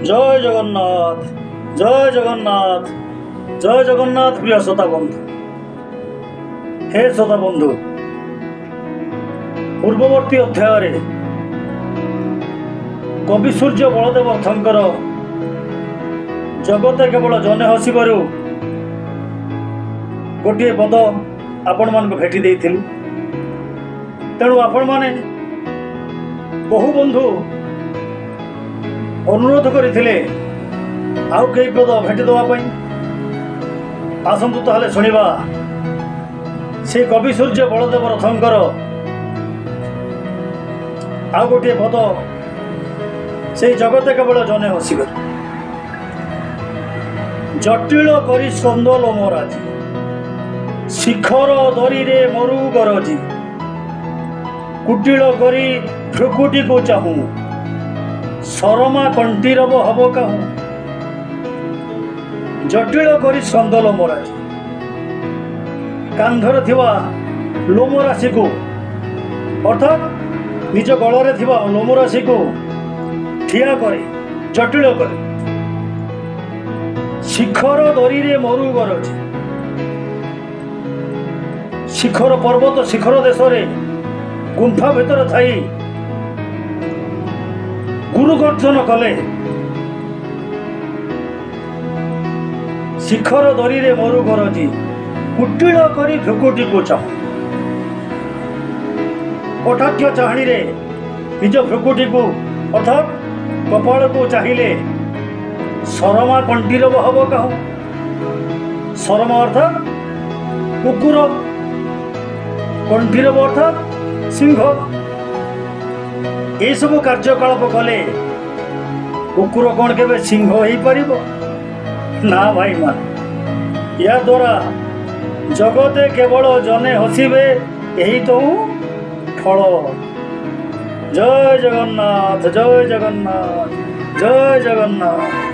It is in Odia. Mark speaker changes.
Speaker 1: জয় জগন্নাথ, জয় জগন্নাথ, জয় জগন্নাথ। প্রিয় শ্রোতা বন্ধু, হে শ্রোতা বন্ধু, ପୂର୍ବବର୍ତ୍ତୀ ଅଧ୍ୟାୟରେ କବି ସୂର୍ଯ୍ୟ ବଳଦେବ ରଥଙ୍କର ଜଗତେ କେବଳ ଜନେ ହସିବାରୁ ଗୋଟିଏ ପଦ ଆପଣମାନଙ୍କୁ ଭେଟି ଦେଇଥିଲି। ତେଣୁ ଆପଣମାନେ ବହୁ ବନ୍ଧୁ ଅନୁରୋଧ କରିଥିଲେ ଆଉ କେହି ପଦ ଭେଟି ଦେବା ପାଇଁ। ଆସନ୍ତୁ ତାହେଲେ ଶୁଣିବା ସେ କବି ସୂର୍ଯ୍ୟ ବଳଦେବ ରଥଙ୍କର ଆଉ ଗୋଟିଏ ପଦ, ସେଇ ଜଗତେ କେବଳ ଜନେ ହସିବେ। ଜଟିଳ କରି ସ୍କନ୍ଦ ଲୋମରାଜି, ଶିଖର ଦରିରେ ମରୁ ଗରଜି, କୁଟିଳ କରି ଭ୍ରୁକୁଟିକୁ ଚାହୁଁ, ସରମା କଣ୍ଟିରବ ହବ କାହୁଁ। ଜଟିଳ କରି ସ୍କନ୍ଦ ଲୋମରାଜି, କାନ୍ଧରେ ଥିବା ଲୋମରାଶିକୁ ଅର୍ଥାତ୍ ନିଜ ଗଳାରେ ଥିବା ଲୋମରାଶିକୁ ଠିଆ କରି ଜଟିଳ କରି, ଶିଖର ଦରିରେ ମରୁ ଗରଜି, ଶିଖର ପର୍ବତ ଶିଖର ଦେଶରେ ଗୁମ୍ଫା ଭିତରେ ଥାଇ ଗୁରୁ ଗର୍ଜନ କଲେ। ଶିଖର ଦରିରେ ମରୁ ଗରଜି, କୁଟିଳ କରି ଭ୍ରୁକୁଟିକୁ ଚାହୁଁ। କଟାକ୍ଷ ଚାହାଣୀରେ ନିଜ ଭ୍ରୁକୁଟିକୁ ଅର୍ଥାତ୍ କପାଳକୁ ଚାହିଁଲେ ସରମା କଣ୍ଟିରବ ହବ କାହୁଁ। ସରମା ଅର୍ଥାତ୍ କୁକୁର, କଣ୍ଠିରବ ଅର୍ଥାତ୍ ସିଂହ। ଏସବୁ କାର୍ଯ୍ୟକଳାପ କଲେ କୁକୁର କ'ଣ କେବେ ସିଂହ ହେଇପାରିବ? ନା ଭାଇମାନେ, ଏହା ଦ୍ୱାରା ଜଗତେ କେବଳ ଜନେ ହସିବେ, ଏହି ତ ଫଳ। ଜୟ ଜଗନ୍ନାଥ, ଜୟ ଜଗନ୍ନାଥ, ଜୟ ଜଗନ୍ନାଥ।